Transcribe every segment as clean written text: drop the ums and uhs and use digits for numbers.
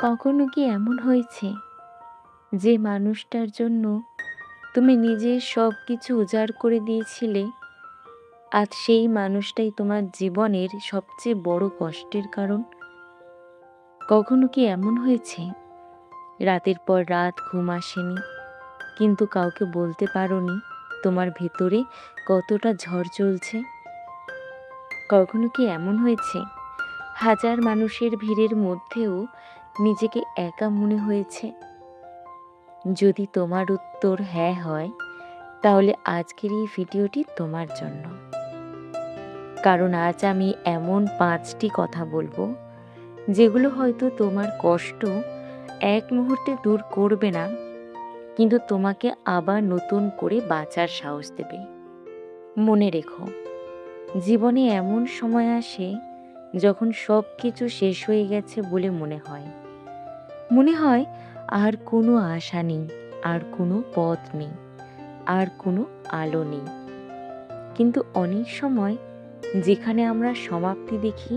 কখনো কি এমন হয়েছে যে মানুষটার জন্য তুমি নিজের সব কিছু উজাড় করে দিয়েছিলে, আজ সেই মানুষটাই তোমার জীবনের সবচেয়ে বড় কষ্টের কারণ? কখনো কি এমন হয়েছে রাতের পর রাত ঘুম আসেনি, কিন্তু কাউকে বলতে পারোনি তোমার ভেতরে কতটা ঝড় চলছে? কখনো কি এমন হয়েছে হাজার মানুষের ভিড়ের মধ্যেও নিজেকে একা মনে হয়েছে? যদি তোমার উত্তর হ্যাঁ হয়, তাহলে আজকের এই ভিডিওটি তোমার জন্য। কারণ আজ আমি এমন 5টি কথা বলবো যেগুলো হয়তো তোমার কষ্ট এক মুহূর্তে দূর করবে না, কিন্তু তোমাকে আবার নতুন করে বাঁচার সাহস দেবে। মনে রেখো, জীবনে এমন সময় আসে যখন সব কিছু শেষ হয়ে গেছে বলে মনে হয় আর কোনো আশা নেই, আর কোনো পথ নেই, আর কোনো আলো নেই। কিন্তু অনেক সময় যেখানে আমরা সমাপ্তি দেখি,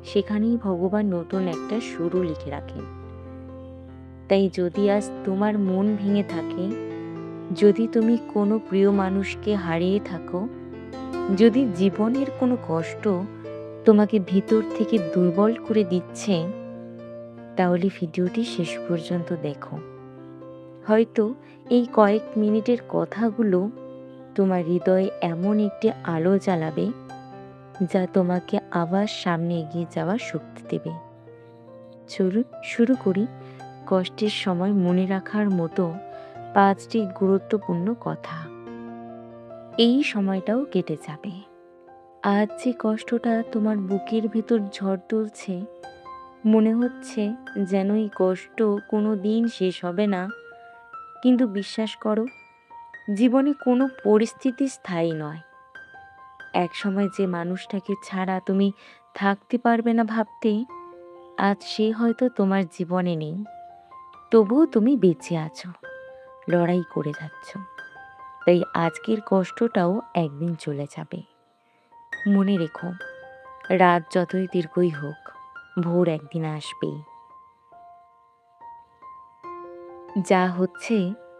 সেখানেই ভগবান নতুন একটা শুরু লিখে রাখেন। তাই যদি আজ তোমার মন ভেঙে থাকে, যদি তুমি কোনো প্রিয় মানুষকে হারিয়ে থাকো, যদি জীবনের কোনো কষ্ট তোমাকে ভিতর থেকে দুর্বল করে দিচ্ছে, তাহলে ভিডিওটি শেষ পর্যন্ত দেখো। হয়তো এই কয়েক মিনিটের কথাগুলো তোমার হৃদয়ে এমন একটি আলো জ্বালাবে যা তোমাকে আবার সামনে এগিয়ে যাওয়ার শক্তি দেবে। চলুন শুরু করি কষ্টের সময় মনে রাখার মতো 5টি গুরুত্বপূর্ণ কথা। এই সময়টাও কেটে যাবে। আজ যে কষ্টটা তোমার বুকের ভিতর ঝড় তুলছে, মনে হচ্ছে যেন এই কষ্ট কোনো দিন শেষ হবে না, কিন্তু বিশ্বাস করো, জীবনে কোনো পরিস্থিতি স্থায়ী নয়। একসময় যে মানুষটাকে ছাড়া তুমি থাকতে পারবে না ভাবতে, আজ সে হয়তো তোমার জীবনে নেই, তবুও তুমি বেঁচে আছো, লড়াই করে যাচ্ছ। তাই আজকের কষ্টটাও একদিন চলে যাবে। মনে রেখো, রাত যতই দীর্ঘই হোক, ভোর একদিন আসবেই। যা হচ্ছে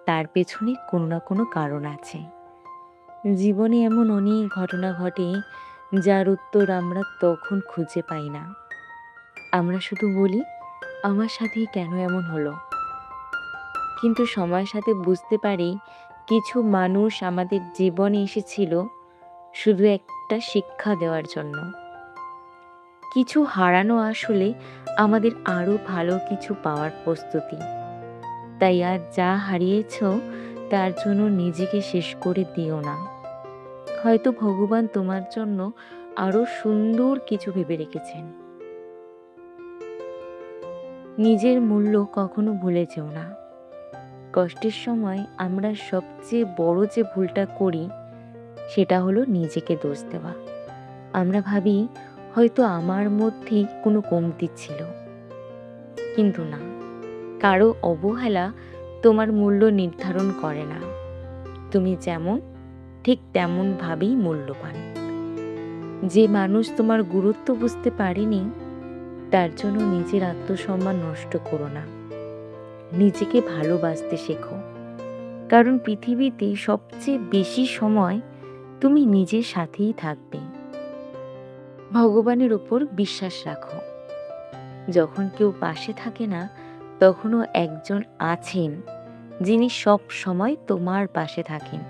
তার পেছনে কোনো না কোনো কারণ আছে। জীবনে এমন অনেক ঘটনা ঘটে যার উত্তর আমরা তখন খুঁজে পাই না। আমরা শুধু বলি, আমার সাথেই কেন এমন হলো? কিন্তু সময়ের সাথে বুঝতে পারি, কিছু মানুষ আমাদের জীবনে এসেছিল শুধু একটা শিক্ষা দেওয়ার জন্য। কিছু হারানো আসলে আমাদের আরো ভালো কিছু পাওয়ার প্রস্তুতি। তাই আজ যা হারিয়েছ, তার জন্য নিজেকে শেষ করে দিও না। হয়তো ভগবান তোমার জন্য আরো সুন্দর কিছু ভেবে রেখেছেন। নিজের মূল্য কখনো ভুলে যেও না। কষ্টের সময় আমরা সবচেয়ে বড় যে ভুলটা করি, সেটা হলো নিজেকে দোষ দেওয়া। আমরা ভাবি হয়তো আমার মধ্যেই কোনো কমতি ছিল, কিন্তু না। কারো অবহেলা তোমার মূল্য নির্ধারণ করে না। তুমি যেমন, ঠিক তেমন ভাবেই মূল্যবান। যে মানুষ তোমার গুরুত্ব বুঝতে পারেনি, তার জন্য নিজের আত্মসম্মান নষ্ট করো না। নিজেকে ভালোবাসতে শেখো, কারণ পৃথিবীতে সবচেয়ে বেশি সময় তুমি নিজের সাথেই থাকবে। ভগবানের উপর বিশ্বাস রাখো। যখন কেউ পাশে থাকে না, তখনও একজন আছেন যিনি সব সময় তোমার পাশে থাকেন।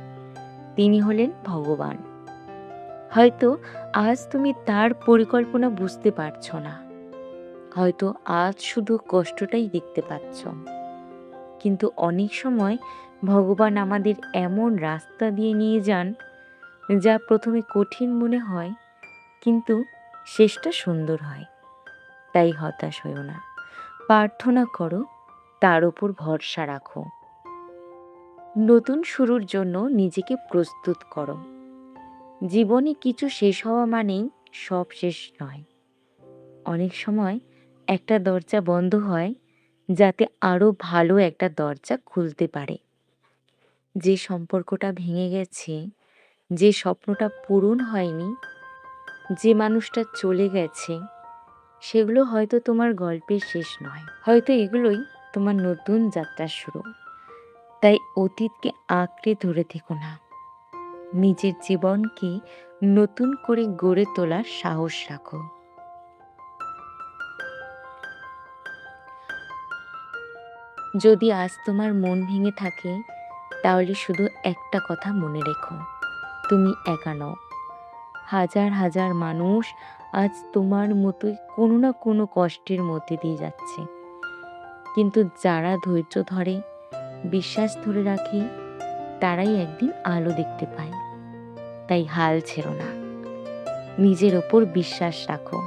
তিনি হলেন ভগবান। হয়তো আজ তুমি তার পরিকল্পনা বুঝতে পারছো না, হয়তো আজ শুধু কষ্টটাই দেখতে পাচ্ছ, কিন্তু অনেক সময় ভগবান আমাদের এমন রাস্তা দিয়ে নিয়ে যান যা প্রথমে কঠিন মনে হয়, কিন্তু শেষটা সুন্দর হয়। তাই হতাশ হয়ো না, প্রার্থনা করো, তার উপর ভরসা রাখো। নতুন শুরুর জন্য নিজেকে প্রস্তুত করো। জীবনে কিছু শেষ হওয়া মানেই সব শেষ নয়। অনেক সময় একটা দরজা বন্ধ হয় যাতে আরো ভালো একটা দরজা খুলতে পারে। যে সম্পর্কটা ভেঙে গেছে, যে স্বপ্নটা পূরণ হয়নি, যে মানুষটা চলে গেছে, সেগুলো হয়তো তোমার গল্পের শেষ নয়, হয়তো এগুলোই তোমার নতুন যাত্রার শুরু। তাই অতীতকে আঁকড়ে ধরে থেকো না, নিজের জীবনকে নতুন করে গড়ে তোলার সাহস রাখো। যদি আজ তোমার মন ভেঙে থাকে, তাহলে শুধু একটা কথা মনে রেখো, তুমি একা নও। হাজার হাজার মানুষ আজ তোমার মতোই কোনো না কোনো কষ্টের মধ্যে দিয়ে যাচ্ছে, কিন্তু যারা ধৈর্য ধরে, বিশ্বাস ধরে রাখে, তারাই একদিন আলো দেখতে পায়। তাই হাল ছেড়ো না, নিজের ওপর বিশ্বাস রাখো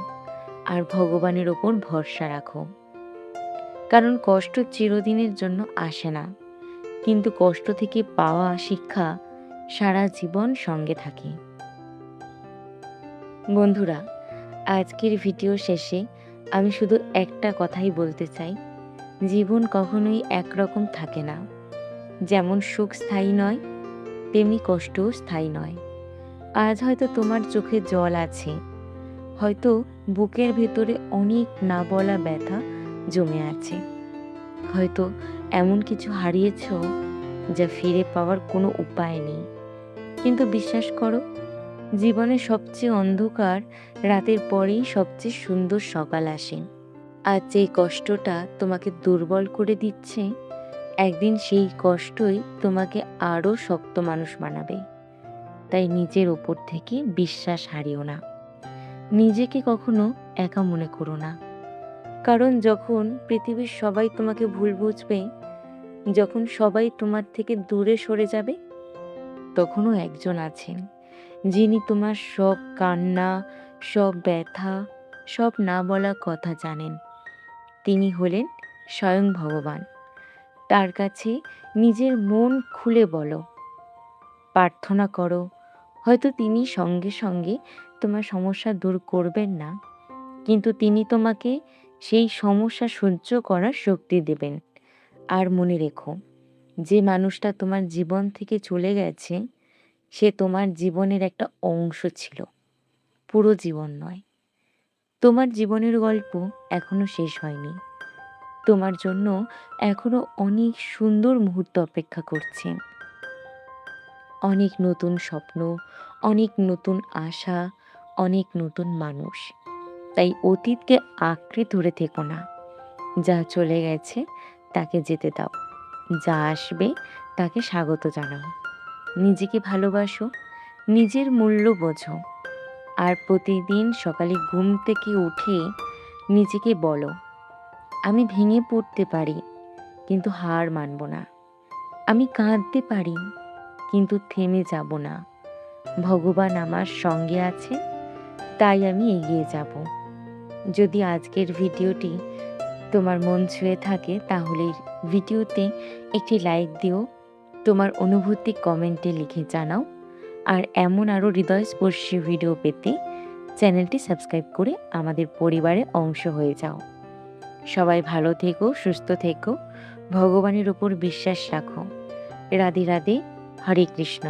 আর ভগবানের ওপর ভরসা রাখো। কারণ কষ্ট চিরদিনের জন্য আসে না, কিন্তু কষ্ট থেকে পাওয়া শিক্ষা সারা জীবন সঙ্গে থাকে। বন্ধুরা, আজকের ভিডিও শেষে আমি শুধু একটা কথাই বলতে চাই, জীবন কখনোই একরকম থাকে না। যেমন সুখ স্থায়ী নয়, তেমনি কষ্টও স্থায়ী নয়। আজ হয়তো তোমার চোখে জল আছে, হয়তো বুকের ভেতরে অনেক না বলা ব্যথা জমে আছে, হয়তো এমন কিছু হারিয়েছ যা ফিরে পাওয়ার কোনো উপায় নেই। কিন্তু বিশ্বাস করো, জীবনের সবচেয়ে অন্ধকার রাতের পরেই সবচেয়ে সুন্দর সকাল আসে। আজ যেই কষ্টটা তোমাকে দুর্বল করে দিচ্ছে, একদিন সেই কষ্টই তোমাকে আরও শক্ত মানুষ বানাবে। তাই নিজের ওপর থেকে বিশ্বাস হারিও না, নিজেকে কখনো একা মনে করো না। কারণ যখন পৃথিবীর সবাই তোমাকে ভুল বুঝবে, যখন সবাই তোমার থেকে দূরে সরে যাবে, তখনও একজন আছেন যিনি তোমার সব কান্না, সব ব্যথা, সব না বলা কথা জানেন। তিনি হলেন স্বয়ং ভগবান। তার কাছে নিজের মন খুলে বলো, প্রার্থনা করো। হয়তো তিনি সঙ্গে সঙ্গে তোমার সমস্যা দূর করবেন না, কিন্তু তিনি তোমাকে সেই সমস্যা সহ্য করার শক্তি দেবেন। আর মনে রেখো, যে মানুষটা তোমার জীবন থেকে চলে গেছে, সে তোমার জীবনের একটা অংশ ছিল, পুরো জীবন নয়। তোমার জীবনের গল্প এখনো শেষ হয়নি। তোমার জন্য এখনো অনেক সুন্দর মুহূর্ত অপেক্ষা করছে, অনেক নতুন স্বপ্ন, অনেক নতুন আশা, অনেক নতুন মানুষ। তাই অতীতকে আঁকড়ে ধরে থেকো না। যা চলে গেছে তাকে যেতে দাও, যা আসবে তাকে স্বাগত জানাও। নিজেকে ভালোবাসো, নিজের মূল্য বোঝো, আর প্রতিদিন সকালে ঘুম থেকে উঠে নিজেকে বলো, আমি ভেঙে পড়তে পারি, কিন্তু হার মানব না। আমি কাঁদতে পারি, কিন্তু থেমে যাব না। ভগবান আমার সঙ্গে আছে, তাই আমি এগিয়ে যাব। যদি আজকের ভিডিওটি তোমার মন ছুঁয়ে থাকে, তাহলে ভিডিওতে একটি লাইক দিও, তোমার অনুভূতি কমেন্টে লিখে জানাও। আর এমন আরও হৃদয়স্পর্শী ভিডিও পেতে চ্যানেলটি সাবস্ক্রাইব করে আমাদের পরিবারে অংশ হয়ে যাও। সবাই ভালো থেকো, সুস্থ থেকো, ভগবানের উপর বিশ্বাস রাখো। রাধে রাধে, হরে কৃষ্ণ।